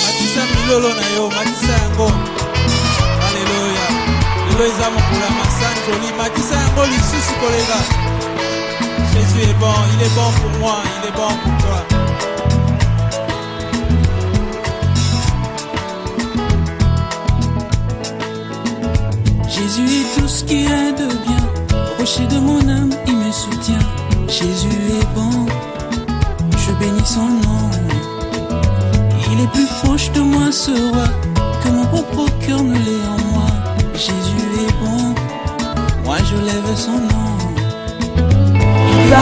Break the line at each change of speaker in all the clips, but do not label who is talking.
Matisa milolo na yo, matisa yango. Alléluia. Lelo ezamo pour masanjoli, matisa yango lisusu kolega. Jésus est bon, il est bon pour moi, il est bon pour toi.
Jésus est tout ce qui est de bien, rocher de mon âme, il me soutient. Jésus est bon, je bénis son nom. Il est plus proche de moi ce roi, que mon propre cœur ne l'est en moi. Jésus est bon, moi je lève son nom. Il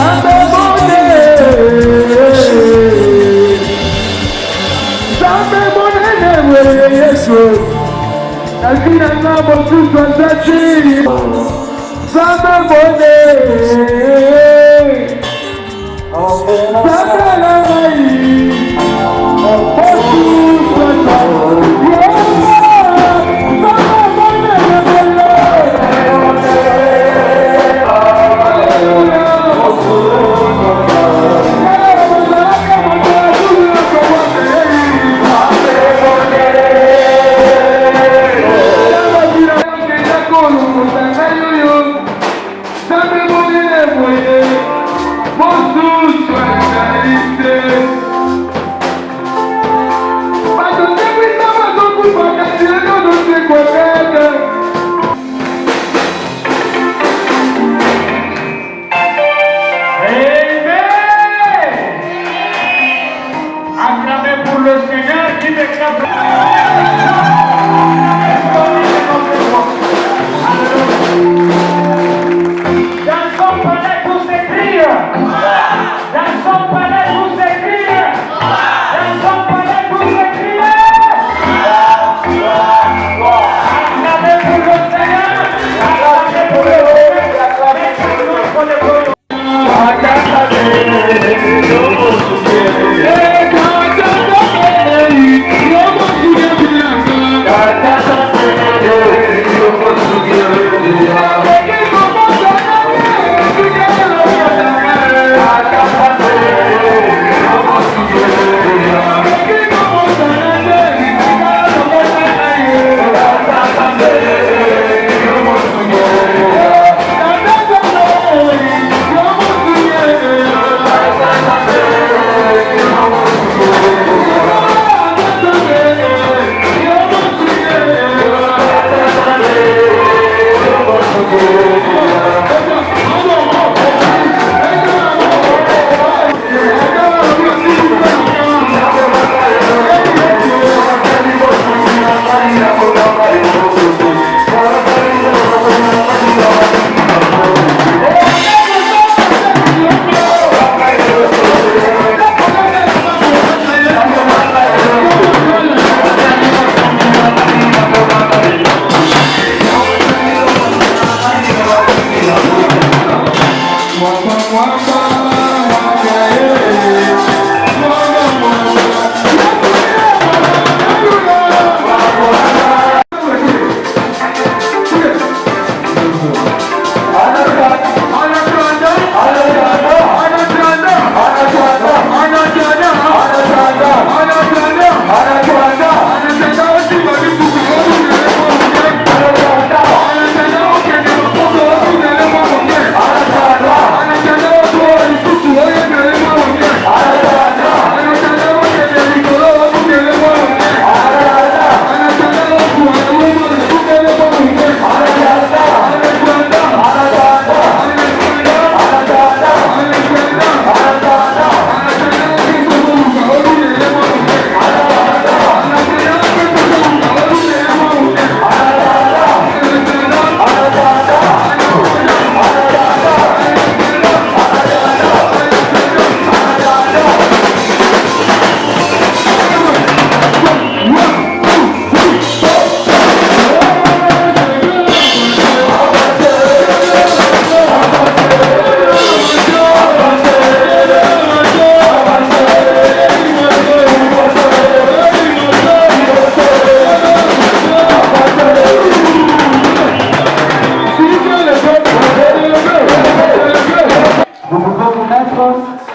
Vous pouvez vous mettre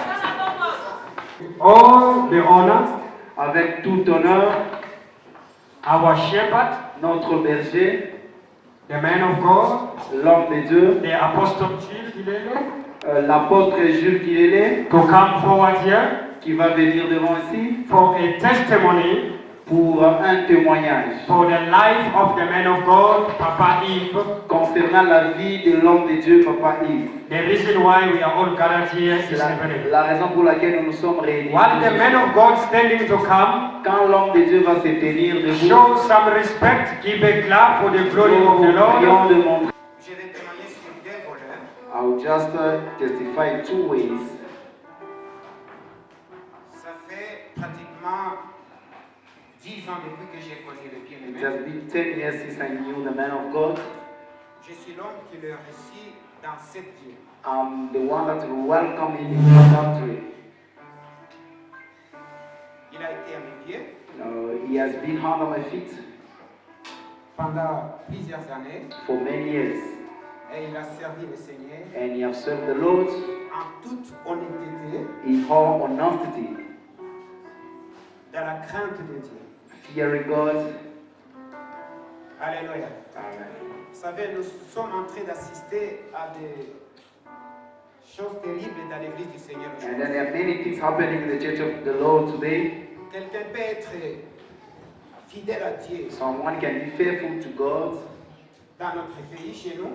all the honor,
avec tout honneur,
our shepherd,
notre berger,
the man of God,
l'homme de Dieu,
the apostle Gilles Kilele,
l'apôtre Jules Kilele,
to come forward here
qui va venir devant ici
for a testimony
pour un témoignage
for the life of the man of God, Papa Yves.
concernant la vie de l'homme de Dieu, Papa Yves.
The reason why we are all gathered here is
La raison pour laquelle nous nous sommes réunis.
while the man of God standing to come,
Quand l'homme de Dieu va se tenir debout,
show some respect, give a clap for the glory of the Lord.
Je vais témoigner sur deux volets.
I will just testify in two ways.
Ça fait pratiquement 10 ans depuis que j'ai connu le
It
bien-aimé.
has been 10 years since I knew the man of God.
Je suis l'homme qui le réussit dans cette vie.
I'm the one that will welcome him in his country.
Il a été à mes pieds
He has been under my feet
pendant plusieurs années
for many years,
et il a servi le Seigneur
and he has served the Lord
en toute honnêteté,
in all honesty,
dans la crainte de Dieu.
fearing God.
Alléluia.
Amen.
Vous savez, nous sommes en train d'assister à des choses terribles dans l'église du Seigneur.
And then there are many things happening in the church of the Lord today.
Quelqu'un peut être fidèle à Dieu
Someone can be faithful to God
dans notre pays, chez nous.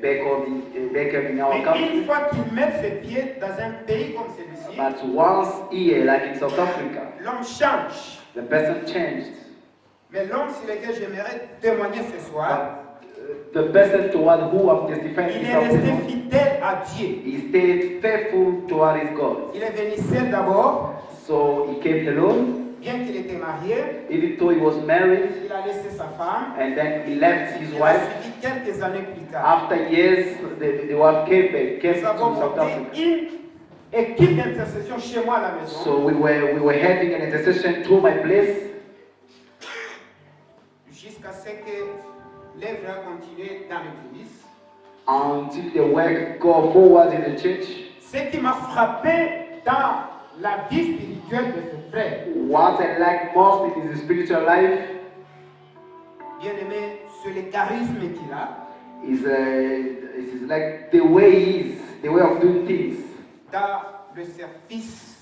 back in our
Mais une
country.
fois qu'il met ses pieds dans un pays comme celui-ci,
But once here, like in South Africa,
l'homme change.
the person changed.
Mais l'homme sur lequel j'aimerais témoigner ce soir,
But the person toward who I'm testifying
il
this
est resté
afternoon,
fidèle à Dieu.
he stayed faithful toward his God.
Il est venu seul d'abord,
So he came alone,
bien qu'il était marié,
even though he was married,
il a laissé sa femme.
and then he left his
Il a
wife.
suivi quelques années plus tard.
After years, the wife came back, came
Nous avons
to South
monté
Africa.
une équipe d'intercession chez moi à la maison.
So we were having an intercession to my place
Jusqu'à ce que l'œuvre a continué dans l'église.
until the work go forward in the church.
Ce qui m'a frappé dans la vie spirituelle de ce frère,
What I like most in his spiritual life
bien aimé, c'est le charisme qu'il a
is like the way he is, the way of doing things,
dans le service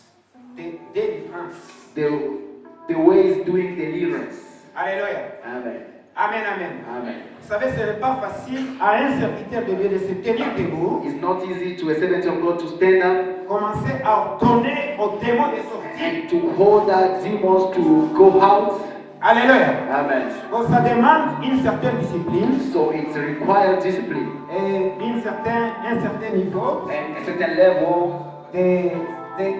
de délivrance.
the way he's doing deliverance.
Alléluia.
Amen.
Amen, amen.
Amen.
Vous savez, ce n'est pas facile à un serviteur de Dieu de se tenir debout,
It's not easy to a servant of God to stand up
commencer à ordonner aux démons de sortir.
and to hold that demons to go out.
Alléluia.
Amen.
Donc ça demande une certaine discipline
So it requires discipline
et un certain niveau
and a certain level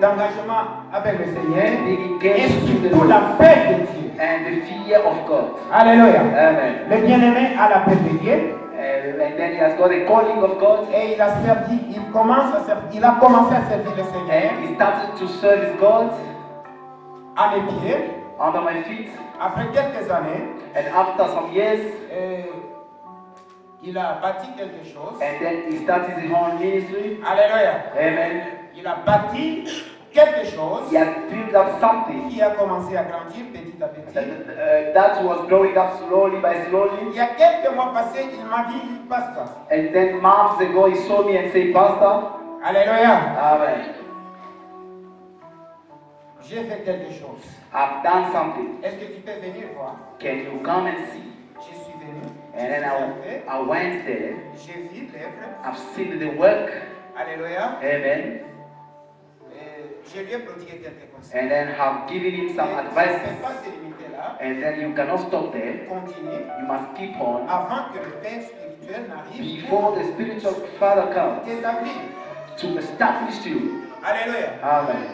d'engagement avec le Seigneur
and being
et
engaged to the
surtout
Lord
la paix de Dieu.
and the fear of God.
Alléluia.
Amen.
Le bien-aimé a la paix de Dieu
And then he has got a calling of God
et il a servi, il a commencé à servir le Seigneur
and he started to serve God
à mes pieds.
under my feet.
Après quelques années,
And after some years,
il a bâti quelque chose.
and then he started his own ministry.
Alléluia.
Amen.
Il a bâti quelque chose
He has built up something
qui a commencé à grandir petit à petit.
that was growing up slowly by slowly.
Il y a quelques mois passés, il m'a dit, pasteur.
And then months ago, he saw me and said, Pastor,
Alléluia.
Amen.
J'ai fait quelque chose.
I've done something.
Est-ce que tu peux venir voir?
Can you come and see?
Je suis venu.
And then I went there.
J'ai vu l'œuvre.
I've seen the work.
Alléluia.
Amen.
Je lui ai prodigué quelques conseils.
And then have given him some
Ça ne
advice.
peut pas se limiter là.
And then you cannot stop there.
Continue
You must keep on
avant que le Père spirituel n'arrive
before the spiritual Father comes
t'établir.
to establish you.
Alléluia.
Amen.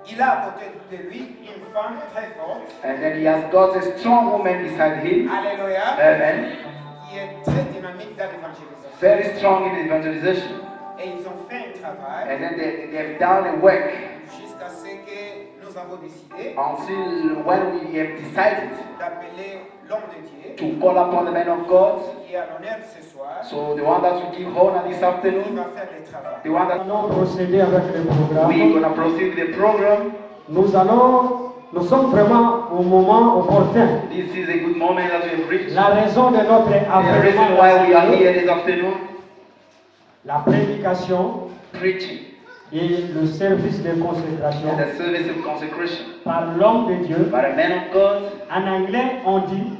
Il a à côté de lui une femme très forte.
And then he has got a strong woman beside him.
Alléluia.
Amen.
Qui est très dynamique dans l'évangélisation.
Very strong in evangelization.
Et ils ont fait un travail
And then they have done a work
jusqu'à ce que nous avons décidé
until when we have decided
d'appeler l'homme de Dieu,
to call upon the man of God.
qui a l'honneur ce soir,
So the one that will give honor this
qui
afternoon,
va faire le travail.
the one that
Nous allons procéder avec le programme.
we're gonna proceed with the program.
Nous sommes vraiment au moment opportun.
This is a good moment that we have reached.
La raison de notre
The reason why we are here this afternoon,
la prédication
preaching
et le service de consécration
and the service of consecration
par l'homme de Dieu.
by the man of God.
En anglais, on dit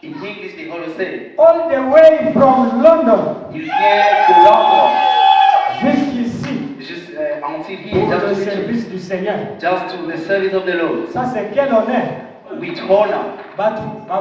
In English, the Holy say,
all the way from London
il vient de Londres,
jusqu'ici
just until here,
pour le
just to,
service du Seigneur.
just to the service of the Lord,
Ça, c'est quel honneur.
with honor.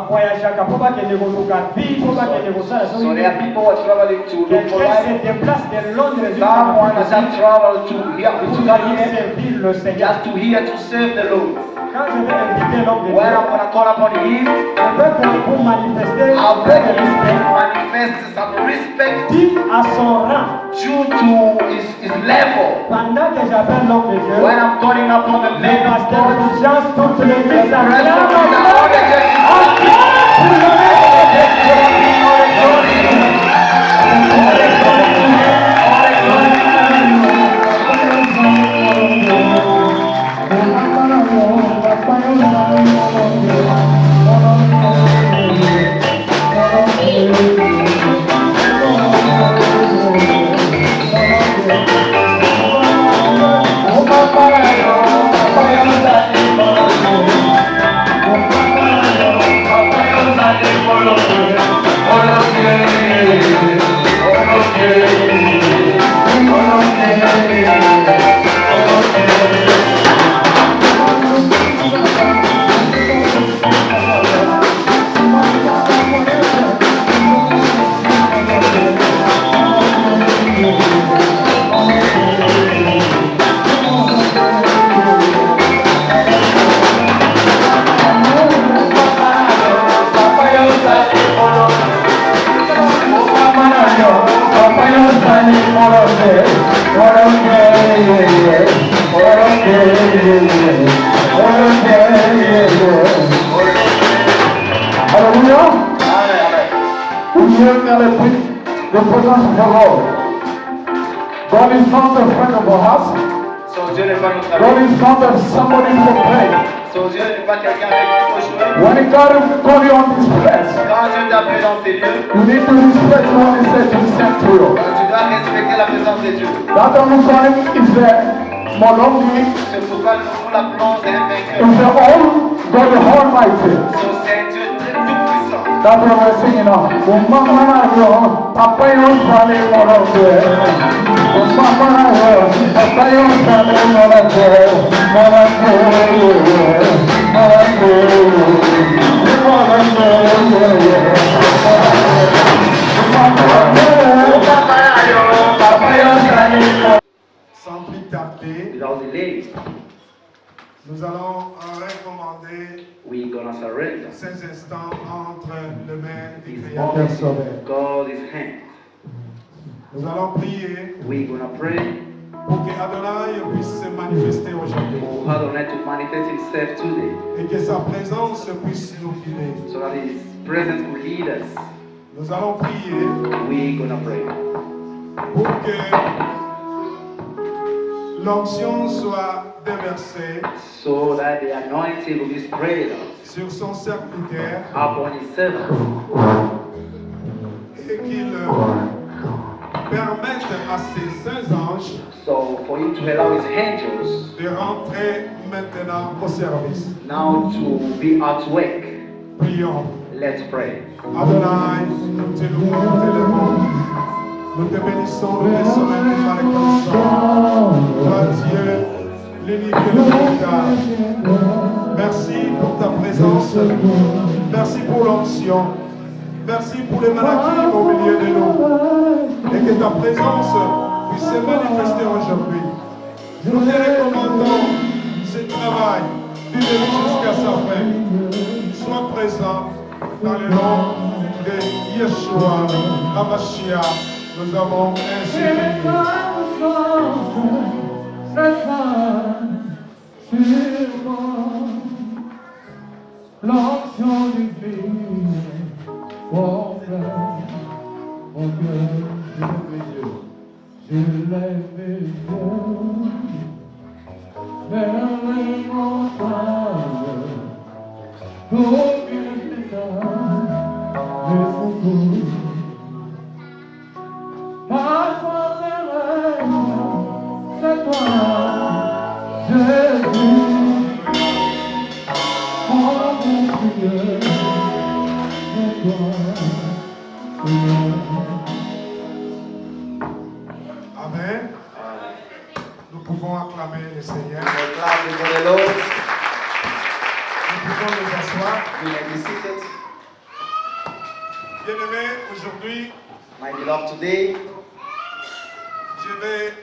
Voyager, faut pas qu'il y ait des vie, faut pas qu'il y ait des ça.
So there are people who are traveling to look for
Quelqu'un
life.
se déplace de Londres
Someone has just traveled to here, to
pour
come here,
servir le Seigneur.
just to here to serve the Lord.
Quand je vais inviter l'homme de
When
Dieu,
I'm gonna call upon him,
je veux pour manifester
I'll beg him to
respect,
manifest some respect
dit à son rang.
due to his level.
Pendant que j'appelle l'homme de Dieu,
When I'm calling upon the
le
man of
pasteur
God,
Fulgence, toute l'église
the
acclame
rest of the
encore
all the churches
pour l'honneur de Dieu.
The presence of the Lord. God is not a friend of us.
So Dieu n'est pas notre
God
ami.
is not a somebody to play.
So Dieu n'est pas quelqu'un avec qui il faut jouer.
When God called you on this place,
Quand Dieu t'a appelé dans ces lieux,
you need to respect what He said to send to you.
tu dois respecter la présence de Dieu.
That only calling is the Molongi,
C'est pourquoi nous l'appelons un vainqueur.
is the all God the Almighty.
So c'est un Dieu très tout-puissant.
That's what we're singing now. Umamana yo, Papa yo sale Molongi. Umamana yo, Papa yo sale Molongi.
Sans plus tarder,
Without delay,
nous allons recommander
we're gonna surrender
ces instants entre les mains du
this
Créateur.
moment. God is hand.
Nous allons prier
We're gonna pray
pour que Adonai puisse se manifester aujourd'hui
for Adonai to manifest Himself today,
et que sa présence puisse nous guider.
so that His presence will lead us.
Nous allons prier
We're gonna pray
pour que l'onction soit déversée
so that the anointing will be spread
sur son serviteur
upon His servant,
et qu'il permette à ses saints anges
so for Him to allow His angels
de rentrer maintenant au service.
now to be at work.
Prions.
Let's pray.
Adonai, nous te louons, nous t'élevons. Nous te bénissons, nous te sommes infiniment reconnaissants. Toi, Dieu, l'unique et le véritable. Merci pour ta présence. Merci pour l'onction. Merci pour les maladies au milieu de nous. Et que ta présence puisse se manifester aujourd'hui. Nous te recommandons ce travail du début jusqu'à sa fin. Sois présent dans le nom de Yeshua HaMashiach. Nous avons ainsi prié.
L'onction du Fils.
Amen. Nous pouvons acclamer le Seigneur.
We clap before the Lord.
Nous pouvons nous asseoir.
We may be seated.
Bien-aimés, aujourd'hui,
My beloved, today
je vais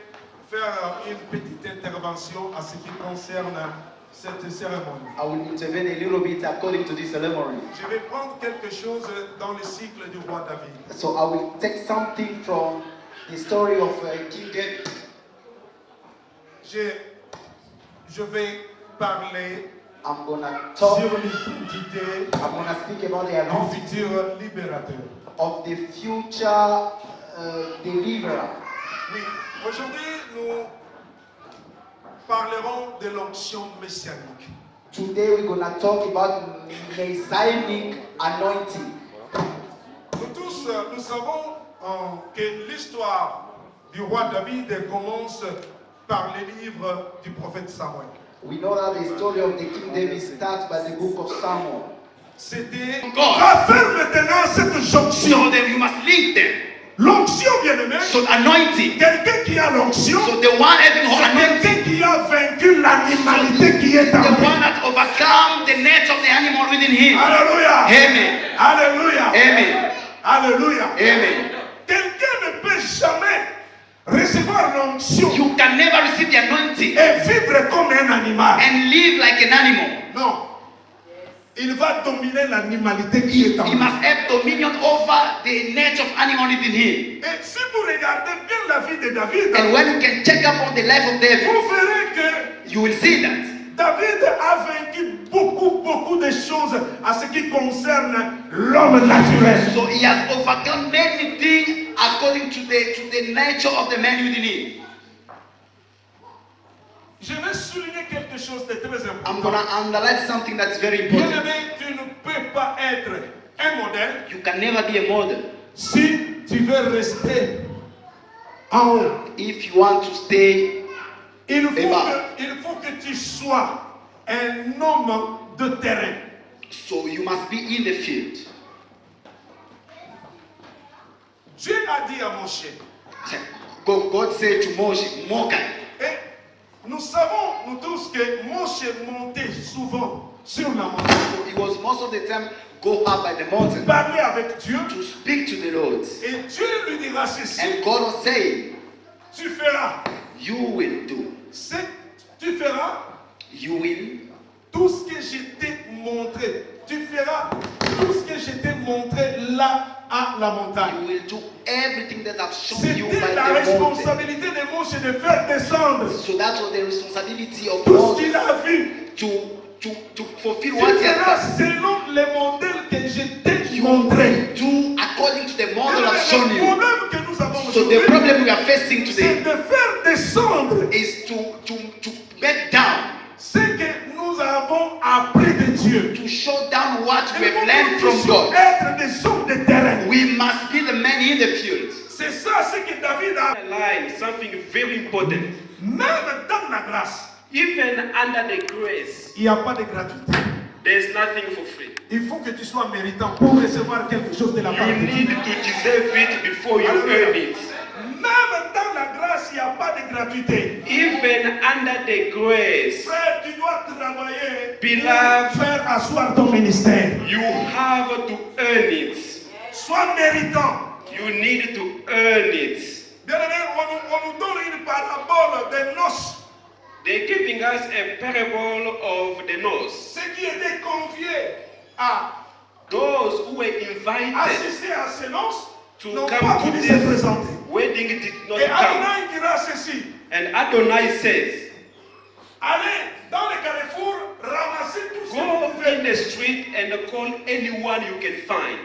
faire une petite intervention à ce qui concerne cette cérémonie.
I will intervene a little bit according to this ceremony.
Je vais prendre quelque chose dans le cycle du roi David.
So I will take something from the story of King David.
Je vais parler
I'm gonna talk.
sur l'identité
I'm gonna speak about the
du
anointing
futur libérateur.
of the future deliverer.
Oui, aujourd'hui nous parlerons de l'onction messianique.
Today we're gonna talk about messianic anointing.
Nous tous, nous savons que l'histoire du roi David commence par les livres du prophète Samuel.
We know that the story of the King David starts by the book of Samuel.
C'était va faire maintenant cette jonction.
So then you must link them.
L'onction, bien-aimé,
So anointing.
quelqu'un qui a l'onction,
So the one having
c'est
anointing,
quelqu'un qui a vaincu l'animalité qui est en
the
lui.
one that overcome the nature of the animal within him.
Alléluia.
Amen.
Alléluia.
Amen.
Alléluia.
Amen.
Quelqu'un ne peut jamais recevoir l'onction
You can never receive the anointing
et vivre comme un animal.
and live like an animal.
Non. Il va dominer l'animalité qui est en
He
lui.
must have dominion over the nature of animal within him.
Et si vous regardez bien la vie de David,
And when you can check up on the life of David,
vous verrez que
you will see that
David a vaincu beaucoup de choses à ce qui concerne l'homme naturel.
so he has overcome many things according to the nature of the man within him.
Je vais souligner quelque chose de très
I'm
important.
gonna underline something that's very important.
Bien-aimé, tu ne peux pas être un modèle
You can never be a model
si tu veux rester en haut.
if you want to stay.
Il faut,
bas.
il faut que tu sois un homme de terrain.
So you must be in the field.
Dieu a dit à Moshe,
God said to Moses, Mokai.
et nous savons, nous tous, que Moshe montait souvent sur la montagne,
He was most of the time go up by the mountain
parler avec Dieu,
to speak to the Lord.
et Dieu lui dira ceci,
And God was saying,
tu feras,
you will do.
tu feras
You will.
tout ce que je t'ai montré. Tu feras tout ce que je t'ai montré là à la montagne.
You will do everything that I've shown you by
C'était la
the mountain.
responsabilité de Moshe de faire descendre
So that was the responsibility of
tout ce
Moses
qu'il a vu.
to fulfill
Tu
what he has
feras
done.
selon le modèle que je t'ai
You
montré.
do according to the model I've
Le
shown you.
problème que nous avons
So the
aujourd'hui,
problem we are facing
c'est
today
de faire descendre
is to back down,
ce que nous avons appris de Dieu.
to show down what we
Il faut
have learned
que
from
nous puissions
God.
être des hommes de terrain.
We must be the men in the field.
C'est ça ce que David a.
Line something very important.
Même dans la grâce,
Even under the grace,
il n'y a pas de gratuité.
there's nothing for free.
Il faut que tu sois méritant pour recevoir quelque chose de la part
You
de
need
Dieu.
to deserve it before you
Alléluia.
earn it.
Même dans la grâce, il n'y a pas de gratuité.
Even under the grace,
Frère, tu dois travailler
Beloved,
pour faire asseoir ton ministère.
you have to earn it.
Sois méritant.
You need to earn it.
Bien-aimé, on nous donne une parabole des noces.
They're giving us a parable of the nose.
Ceux qui étaient conviés à
Those who were invited
assister à ces noces
to
n'ont pas
come to
voulu se
this
présenter.
wedding did not
Et
come.
Adonai dira ceci.
And Adonai says,
Allez dans les carrefours, ramassez tous ceux que
go
vous
in
pouvez.
the street and call anyone you can find.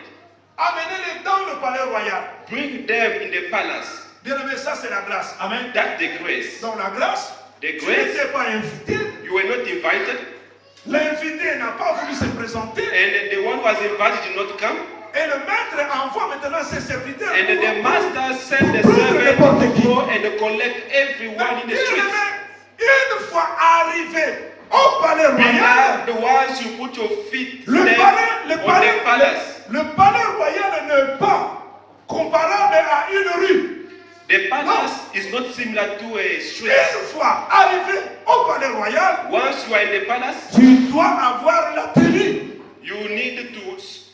Amenez-les dans le palais royal.
Bring them in the palace.
Bien-aimé, ça c'est la grâce. Amen.
That's the grace.
Dans la grâce,
The
Tu
grace,
n'étais pas invité.
you were not invited,
L'invité n'a pas voulu se présenter.
and the one who was invited did not come.
Et le maître envoie maintenant ses serviteurs.
And the master sent the
Prendre
servant
n'importe
to
qui.
go and collect everyone in the streets.
Une fois arrivé au palais
And
royal,
the ones you put your feet
le
there
palais,
on the palace.
le palais royal n'est pas comparable à une rue.
The palace is not similar to a street.
Une fois arrivé au palais royal,
Once you are in the palace,
tu dois avoir la tenue.
you need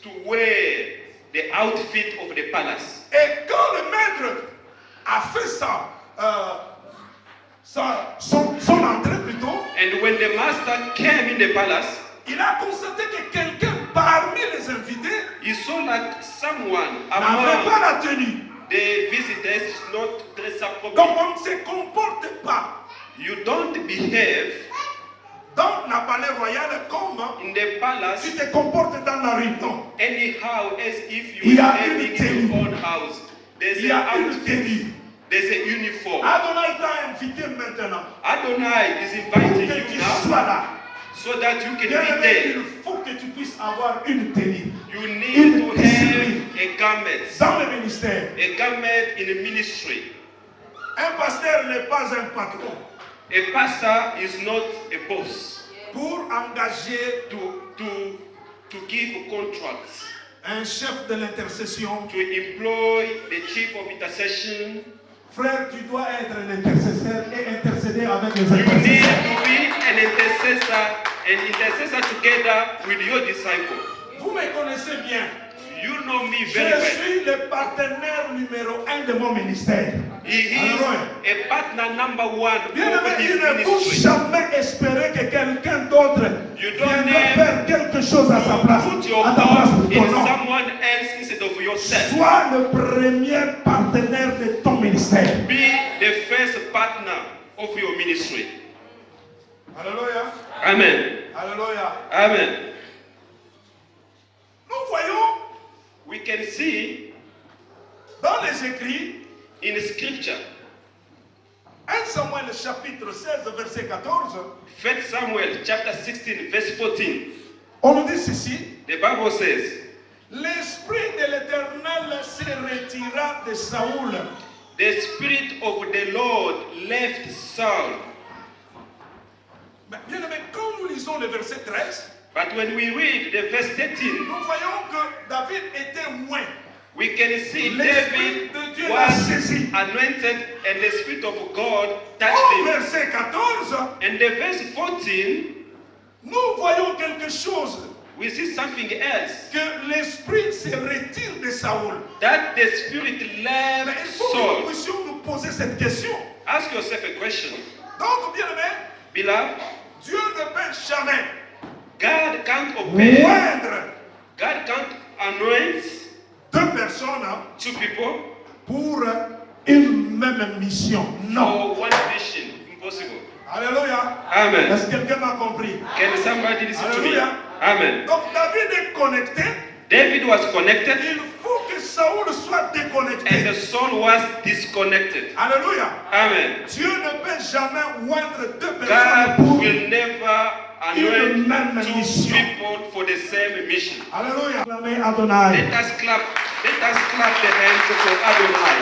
to wear the outfit of the palace.
Et quand le maître a fait son entrée plutôt,
And when the master came in the palace,
il a constaté que quelqu'un parmi les invités
he saw like someone
n'avait pas
among
la tenue.
the visitors is not dressed up
Donc
properly.
on ne se comporte pas
You don't behave
dans la palais royal comme
in the palace
tu te comportes dans la rue. Non.
anyhow as if
Il
you
y a
were having
une
in
tenue.
your own house. There's
Il y
an
a une
outfit,
tenue.
there's a uniform.
Adonai t'a invité maintenant
Adonai is
pour
inviting
que
you
tu
now
sois là.
so that you can
Bien
be
aimé,
there.
il faut que tu puisses avoir une tenue
You need to have a garment.
dans le ministère.
A garment in the ministry.
Un pasteur n'est pas un patron.
A pastor is not a boss
Pour engager
to give contracts,
un chef de l'intercession,
to employ the chief of intercession.
frère, tu dois être un intercesseur et intercéder avec les
You need
intercesseurs.
to be an intercessor together with your disciple.
Vous me connaissez bien.
You know me
Je
very well.
suis le partenaire numéro 1 de mon ministère.
He is
Alléluia.
a partner number one
Bien
of
aimé,
his
il ne faut
ministry.
jamais espérer que quelqu'un d'autre
You don't
viendra
have
faire quelque chose à sa place,
Put your
à ta place
hope
pour ton
in
nom.
someone else instead of yourself.
Sois le premier partenaire de ton ministère.
Be the first partner of your ministry.
Alléluia.
Amen.
Alléluia.
Amen.
Nous voyons
We can see
dans les écrits,
in scripture,
1 Samuel chapitre 16 verset 14,
1 Samuel chapter 16 verse 14,
on nous dit ceci:
the Bible says,
l'esprit de l'Éternel se retira de Saoul.
the Spirit of the Lord left Saul.
Mais bien aimé, quand nous lisons le verset 13,
But when we read the verse 13,
nous voyons que David était moins.
we can see
L'Esprit
David
de Dieu l'a
was
saisi.
anointed and the Spirit of God touched
Au
him.
verset 14,
And the verse 14,
nous voyons quelque chose,
we see something else.
que l'esprit se retire de Saoul.
That the Spirit
Mais
left
il faut que nous
Saul.
puissions nous poser cette question.
Ask yourself a question.
Donc, bien aimé,
Beloved,
Dieu ne peut jamais
God can't obey.
moindre
God can't anoint
deux personnes
two people
pour une même mission. Non.
for one mission. Impossible.
Alléluia.
Amen.
Est-ce que quelqu'un m'a compris?
Can somebody listen to me?
Hallelujah.
Amen.
Donc, David est connecté.
David was connected
Il faut que Saoul soit déconnecté.
and the Saul was disconnected.
Alléluia.
Amen.
Dieu ne peut jamais moindre deux personnes
God
pour
will never
une
anoint
même
two
mission.
people for the same mission.
Alléluia. Acclamez Adonai.
Let us clap the hands for Adonai.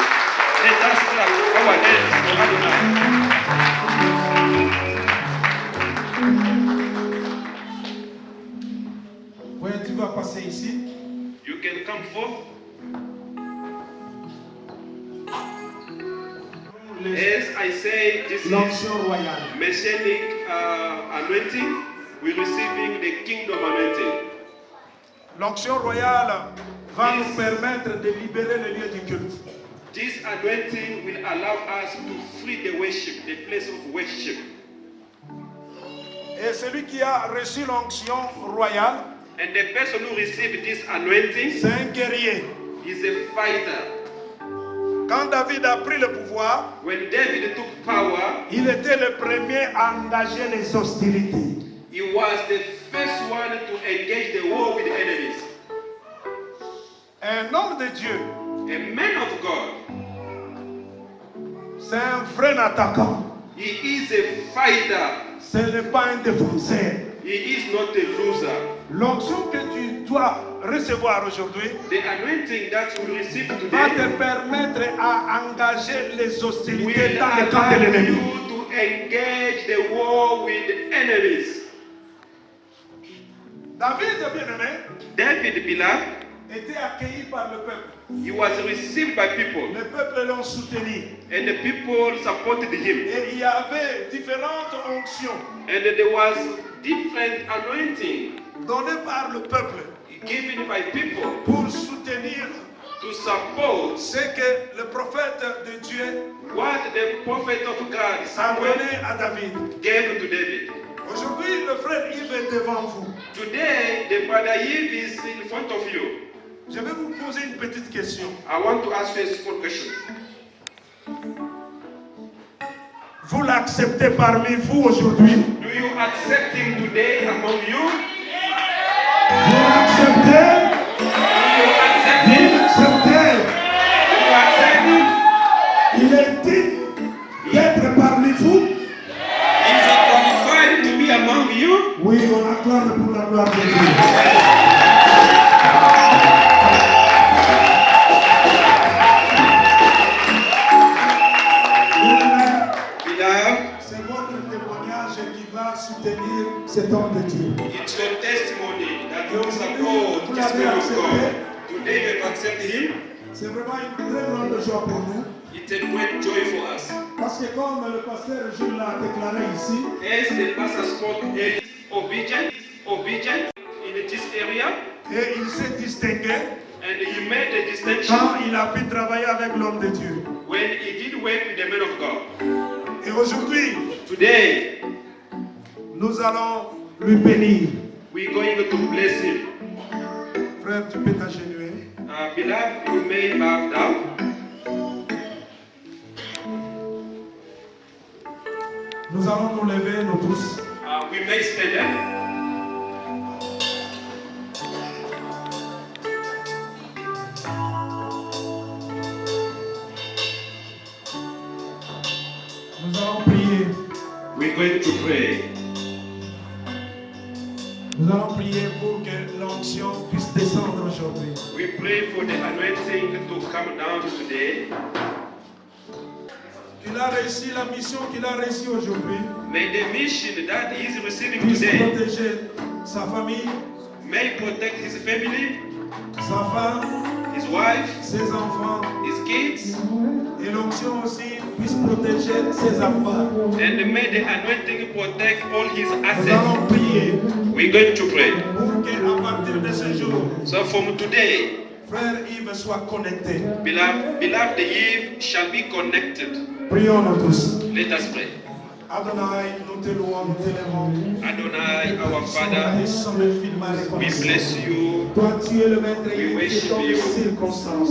Let us clap our hands for Adonai.
Oui, tu vas passer ici.
You can come forth. As I say, this is
L'onction royale.
messianic anointing. We're receiving the kingdom anointing.
L'onction royale va nous permettre de libérer le lieu du culte.
This anointing will allow us to free the worship, the place of worship.
Et celui qui a reçu l'onction royale,
And the person who received this anointing
c'est un guerrier.
is a fighter.
Quand David a pris le pouvoir,
When David took power,
il était le premier à engager les hostilités.
he was the first one to engage the war with the enemies.
Un homme de Dieu,
A man of God,
c'est un vrai attaquant.
He is a fighter.
Ce n'est pas un défenseur.
He is not a loser.
L'onction que tu dois recevoir aujourd'hui
The anointing that you will receive
va te
today
permettre à engager les hostilités
will
dans le camp de
allow
l'ennemi.
you to engage the war with the enemies.
David, bien-aimé,
David, beloved,
était accueilli par le peuple.
he was received by people,
Le peuple l'ont soutenu.
and the people supported him.
Et il y avait différentes onctions
And there was different anointing
données par le peuple
given by people
pour soutenir
to support
ce que le prophète de Dieu
what the prophet of God
a
Samuel
donné à David.
gave to David.
Aujourd'hui, le frère Yves est devant vous.
Today, the brother Yves is in front of you.
Je vais vous poser une petite question.
I want to ask you a simple question.
Vous l'acceptez parmi vous aujourd'hui?
Do you accept him today among you?
Vous l'acceptez?
Do you accept
Vous
him?
l'acceptez?
Do you accept him?
Il est digne d'être parmi vous?
Is he qualified to be among you?
Oui, on acclame pour la gloire de Dieu.
Beloved,
C'est votre témoignage qui va soutenir cet homme de Dieu.
it's your testimony that you support this man of God. Today you have accepted him.
C'est vraiment une très grande joie pour nous.
It's a great joy for us.
Parce que comme le pasteur Jules l'a déclaré ici,
As the pastor spoke, he is obedient in this area,
et il s'est distingué
and he made the distinction
quand il a pu travailler avec l'homme de Dieu.
when he did work with the man of God.
Et aujourd'hui,
Today,
nous allons lui bénir.
we're going to bless him.
Frère, tu peux t'agenouiller.
Beloved, you may bow down.
Nous allons nous lever, nous tous.
We may stand up.
Nous allons prier.
We're going to pray.
Nous allons prier pour que l'onction puisse descendre aujourd'hui.
We pray for the anointing to come down today.
Qu'il a réussi la mission qu'il a réussi aujourd'hui.
May the mission that he is receiving
Puisse
today
protéger sa famille,
may protect his family,
sa femme,
his wife,
ses enfants.
his kids,
Et l'onction aussi puisse protéger ses affaires.
and may the anointing protect all his
Nous
assets.
allons prier
We're going to pray.
pour qu'à partir de ce jour,
So from today,
frère Yves soit connecté.
beloved Eve shall be connected.
Prions nous tous.
Let us pray.
Adonai, nous te louons, nous t'élèvons.
Adonai, our Father, we bless you.
Toi, tu es le maître
We
et
worship
dans les
you.
circonstances.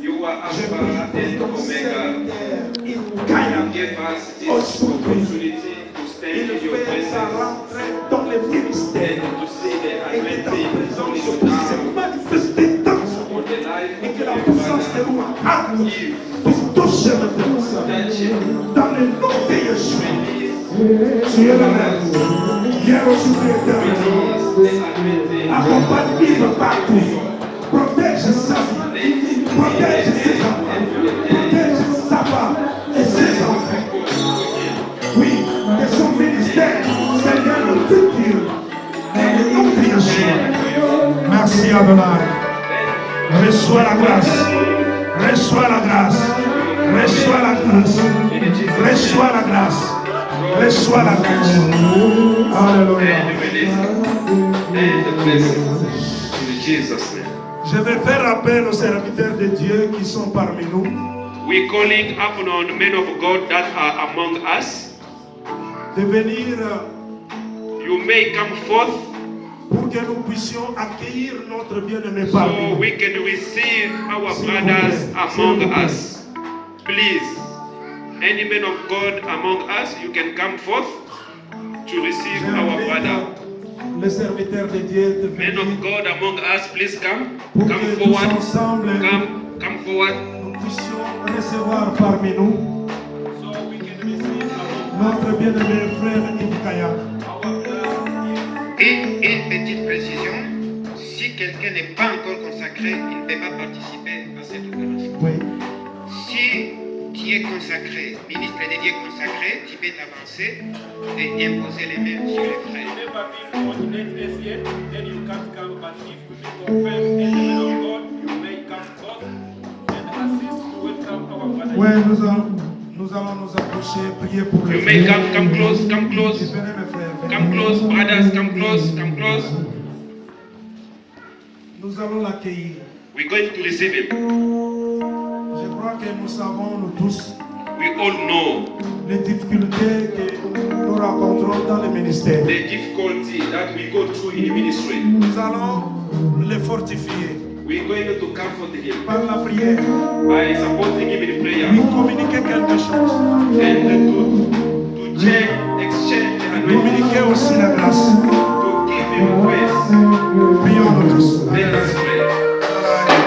You are
Je
Alpha
prie
and
pour ton
Omega.
serviteur,
You
Kaya.
give us this opportunity to stand
Il
in your
fait sa
presence
rentrée dans les
and
ministères.
to see the
Et que ta
anointing
présence
on
puisse se
you
manifester dans son
on the life
et
of
que la
your
puissance de
brother
Ruach
Eve.
puisse toucher maintenant ça.
Touch him.
Dans le nom de Yeshua.
Release,
Tu es le maître. Viens aujourd'hui éternel.
release the anointing.
Accompagne Yves partout. Protège sa vie. Protège ses enfants. Protège sa femme et ses enfants. Oui, que son ministère, Seigneur, le futur. Dans le nom de Yeshua. Merci Adonai. Reçois la grâce. Reçois la grâce. Reçois la grâce. Reçois la grâce. Reçois la grâce. Alléluia.
And release and the blessings in Jesus' name.
Je vais faire appel aux serviteurs de Dieu qui sont parmi nous.
We're calling upon the men of God that are among us.
De venir
You may come forth
pour que nous puissions accueillir notre bien-aimé parmi
so
nous.
we can receive our brothers among us. Please, any man of God among us, you can come forth to receive our brother.
Les serviteurs de Dieu de
Men
venir
of God among us, please come.
pour
Come
que tous
forward.
ensemble
Come forward.
nous puissions recevoir parmi nous
So we can receive among
Notre bien-aimé frère Yves Kaya.
Et une petite précision, si quelqu'un n'est pas encore consacré, il ne peut pas participer à cette opération.
Oui.
Si tu es consacré, ministre de Dieu consacré, tu peux t'avancer et imposer les mains sur les frères.
Oui, nous allons nous approcher, prier pour les
You may
frères.
come close, come close.
Venez mes frères,
Come close, brothers, come close, come close.
nous allons l'accueillir.
We're going to receive him.
Je crois que nous savons, nous tous,
We all know
les difficultés que nous rencontrons dans le ministère.
the difficulty that we go through in ministry.
Nous allons les fortifier
We're going to comfort him
par la prière,
by supporting him in prayer
lui communiquer quelque chose,
and to check, exchange the anointing,
communiquer aussi la grâce.
to give him grace.
Prions nous tous.
Let us pray.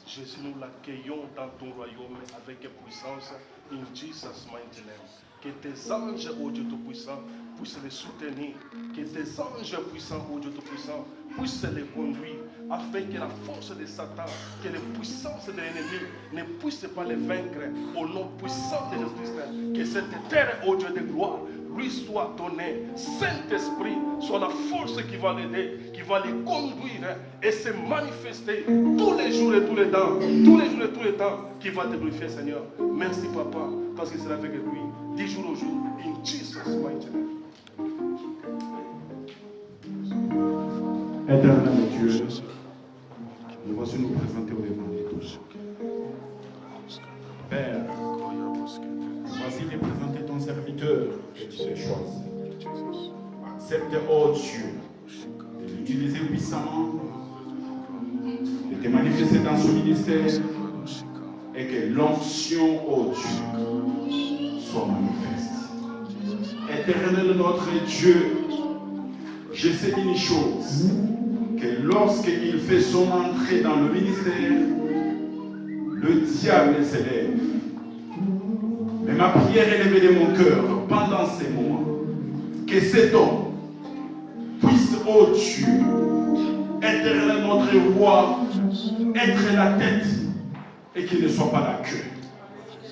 Jésus, nous l'accueillons dans ton royaume avec puissance, in Jesus' mighty name. Que tes anges, ô Dieu Tout-Puissant, puissent les soutenir. Que tes anges puissants, ô Dieu Tout-Puissant, puissent les conduire, afin que la force de Satan, que les puissances de l'ennemi ne puissent pas les vaincre. Au nom puissant de Jésus-Christ, que cette terre, ô Dieu de gloire, lui soit donné. Saint-Esprit soit la force qui va l'aider, qui va les conduire et se manifester tous les jours et tous les temps, tous les jours et tous les temps, qui va te glorifier, Seigneur. Merci, Papa, parce que c'est avec lui, 10 jours au jour, in Jesus' mighty name.
Éternel Dieu, nous voici nous présenter au devant de tous. Père, voici te présenter ton serviteur que tu as choisi. Accepte, oh Dieu, de l'utiliser puissamment, de te manifester dans ce ministère et que l'onction, oh Dieu, soit manifeste. Éternel notre Dieu, je sais une chose, que lorsqu'il fait son entrée dans le ministère, le diable s'élève. Mais ma prière est élevée de mon cœur pendant ces moments. Que cet homme puisse, oh Dieu, éternel notre roi, être la tête et qu'il ne soit pas la queue.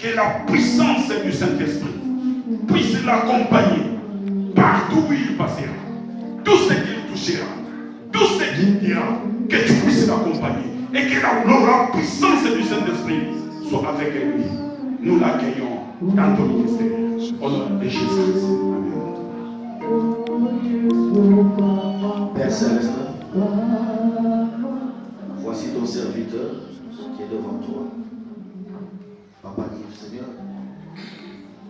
Que la puissance du Saint-Esprit puisse l'accompagner partout où il passera. Tout ce qu'il touchera, tout ce qu'il dira, que tu puisses l'accompagner et que la puissance du Saint-Esprit soit avec lui. Nous l'accueillons dans ton ministère. Au nom de Jésus.
Père Céleste, voici ton serviteur qui est devant toi. Papa Yves, Seigneur,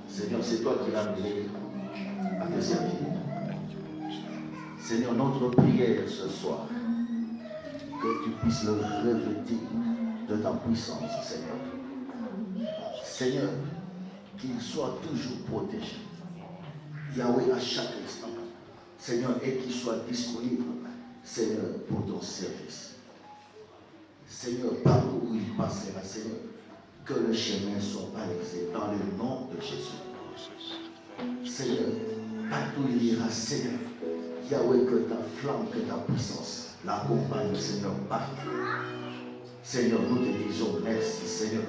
Seigneur, c'est toi qui l'as amené à te servir. Seigneur, notre prière ce soir, que tu puisses le revêtir de ta puissance, Seigneur. Seigneur, qu'il soit toujours protégé. Yahweh à chaque instant. Seigneur, et qu'il soit disponible, Seigneur, pour ton service. Seigneur, partout où il passera, Seigneur, que le chemin soit balisé dans le nom de Jésus. Seigneur, partout où il ira, Seigneur, Yahweh, que ta flamme, que ta puissance l'accompagne, Seigneur, partout. Seigneur, nous te disons merci, Seigneur,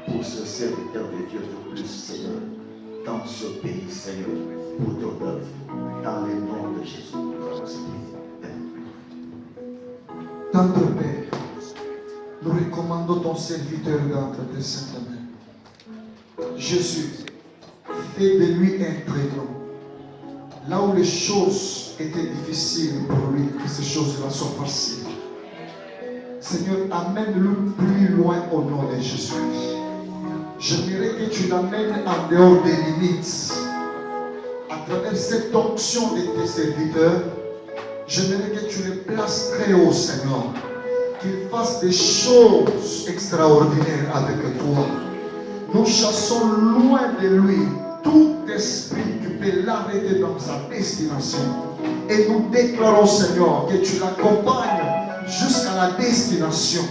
pour ce serviteur de Dieu de plus, Seigneur, dans ce pays, Seigneur, pour ton œuvre, dans le nom de Jésus.
Tendre Père, nous recommandons ton serviteur entre tes saintes mains. Jésus, fais de lui un trésor. Là où les choses étaient difficiles pour lui, que ces choses-là soient faciles. Seigneur, amène-le plus loin au nom de Jésus. J'aimerais que tu l'amènes en dehors des limites. À travers cette onction de tes serviteurs, j'aimerais que tu les places très haut, Seigneur. Qu'ils fassent des choses extraordinaires avec toi. Nous chassons loin de lui tout esprit qui peut l'arrêter dans sa destination. Et nous déclarons, Seigneur, que tu l'accompagnes jusqu'à la destination.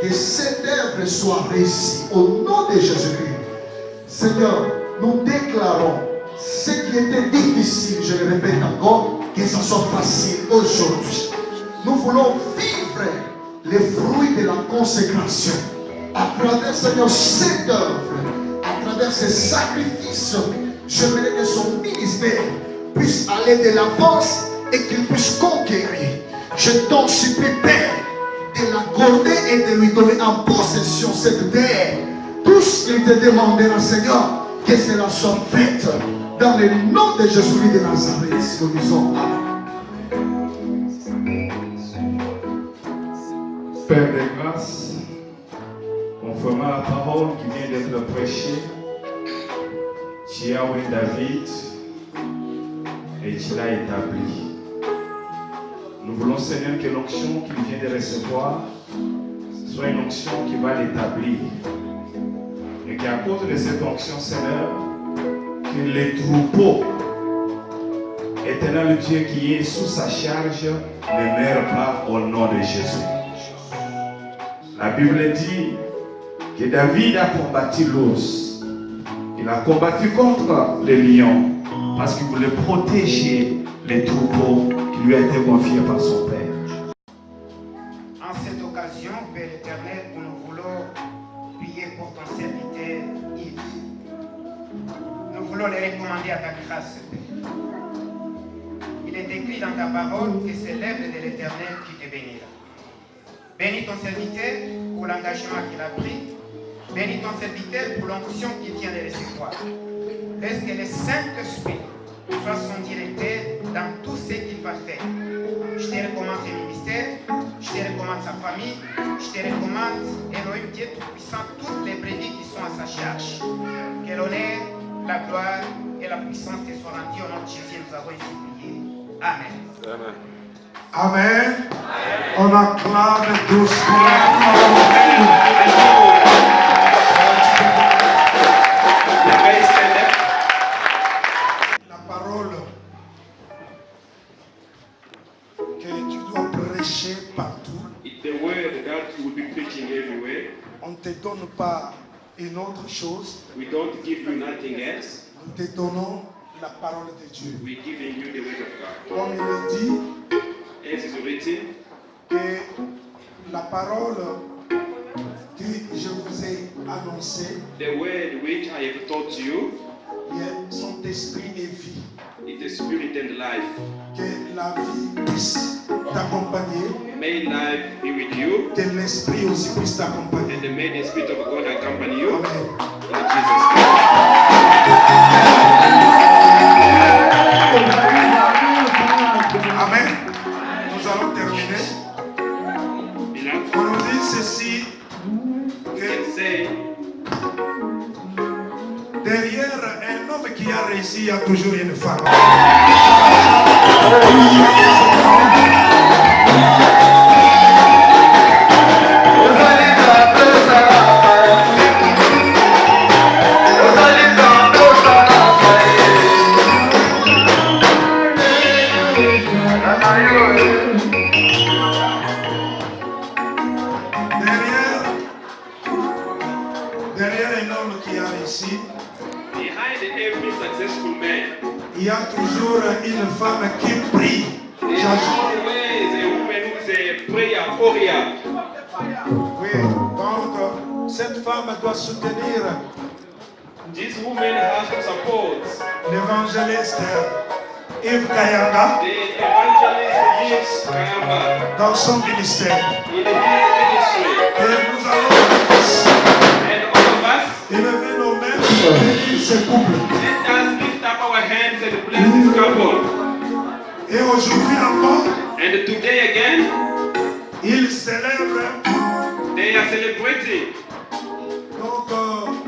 Que cette œuvre soit réussie au nom de Jésus-Christ. Seigneur, nous déclarons ce qui était difficile, je le répète encore, que ça soit facile aujourd'hui. Nous voulons vivre les fruits de la consécration à travers, Seigneur, cette œuvre, à travers ces sacrifices. J'aimerais que son ministère puisse aller de l'avance et qu'il puisse conquérir. Je t'en supplie, Père, de l'accorder et de lui donner en possession cette terre. Tout ce qu'il te demandera, Seigneur, que cela soit fait dans le nom de Jésus-Christ de Nazareth. Nous disons Amen.
Père de grâce, conformément à la parole qui vient d'être prêchée, tu as oint David et tu l'as établi. Nous voulons, Seigneur, que l'onction qu'il vient de recevoir soit une onction qui va l'établir. Et qu'à cause de cette onction, Seigneur, que les troupeaux, éternel Dieu qui est sous sa charge, ne meurent pas au nom de Jésus. La Bible dit que David a combattu l'ours. Il a combattu contre les lions parce qu'il voulait protéger les troupeaux qui lui a été confiés par son Père.
En cette occasion, Père éternel, nous voulons prier pour ton serviteur Yves. Nous voulons les recommander à ta grâce, Père. Il est écrit dans ta parole que c'est l'œuvre de l'Éternel qui te bénira. Bénis ton serviteur pour l'engagement qu'il a pris. Bénis ton serviteur pour l'onction qu'il vient de recevoir. Laisse que le Saint-Esprit soit son directeur dans tout ce qu'il va faire. Je te recommande ses ministères, je te recommande sa famille, je te recommande, Elohim Dieu Tout-Puissant, toutes les brebis qui sont à sa charge. Que l'honneur, la gloire et la puissance te soient rendus au nom de Jésus. Nous avons ici prié. Amen.
Amen. Amen. On acclame tous pour la parole que tu dois prêcher partout.
It's the word that you will be preaching everywhere.
On ne te donne pas une autre chose.
We don't give you nothing else.
Nous te donnons la parole de Dieu.
We're giving you the word of God.
Comme il est dit,
As is written,
que la parole que je vous ai annoncée,
the word which I have taught you,
son esprit et vie.
is the spirit and life.
Que la vie puisse t'accompagner.
May life be with you.
Que l'esprit aussi puisse t'accompagner.
And may the Spirit of God accompany you.
Amen.
In Jesus' name.
Amen. Nous allons terminer. On nous dit ceci, que derrière un homme qui a réussi, il y a toujours une femme. Derrière un homme qui a réussi,
Behind every successful man,
il y a toujours une femme qui prie.
there's always a woman who's a prayer warrior.
Oui, donc cette femme doit soutenir
This woman has to support
l'évangéliste Yves Kayanga
the evangelist Yves Kayamba
dans son ministère.
in his ministry.
Et nous allons tous
And all of us,
élever nos mains
ce couple.
Let us lift up our hands and bless this couple.
Et aujourd'hui encore,
And today again,
ils célèbrent
they are celebrating
donc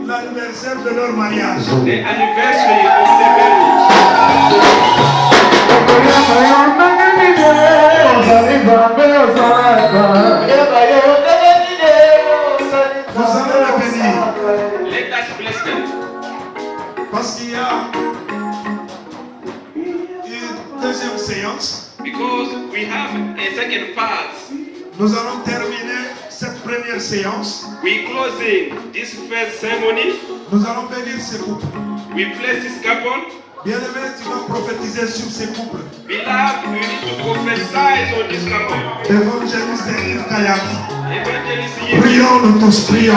l'anniversaire de leur mariage.
the anniversary of the marriage.
Nous allons les bénir.
Let us bless them.
Parce qu'il y a une deuxième séance.
Because we have a second part.
Nous allons terminer cette première séance.
We closing this first ceremony.
Nous allons bénir ce couple.
We bless this couple.
Bien-aimé, tu vas prophétiser sur ces couples.
Beloved, we need to prophesy on this couple.
Évangéliste Yves Kayami.
Evangelist Yves.
Prions nous tous, prions.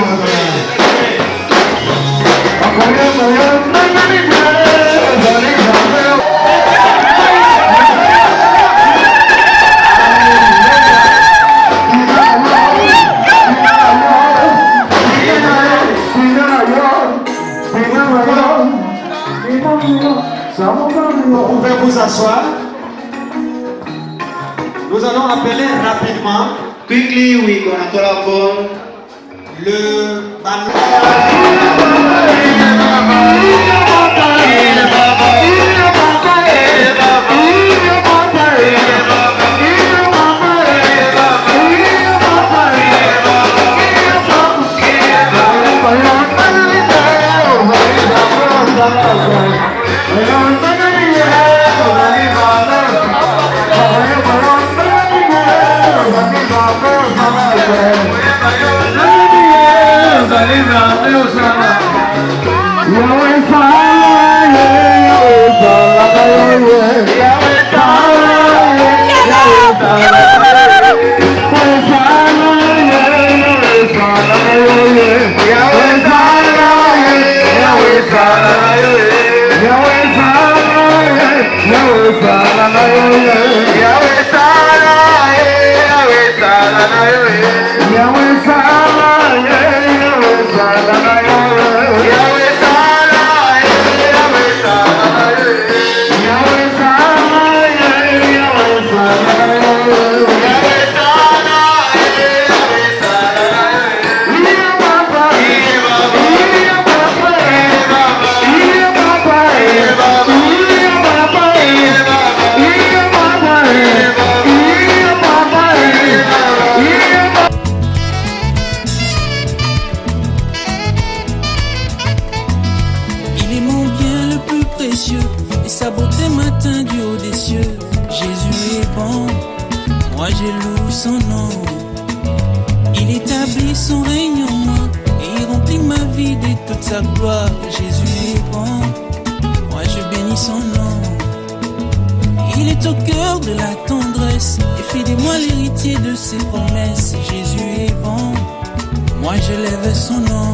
Vous pouvez vous asseoir. Nous allons appeler rapidement.
Quickly, we're gonna call upon
le
et sa beauté m'atteint du haut des cieux. Jésus est bon, moi je loue son nom. Il établit son règne en moi et il remplit ma vie de toute sa gloire. Jésus est bon, moi je bénis son nom. Il est au cœur de la tendresse et fait de moi l'héritier de ses promesses. Jésus est bon, moi je lève son nom.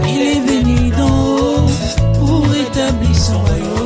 Il est venu d'en haut pour établir son royaume.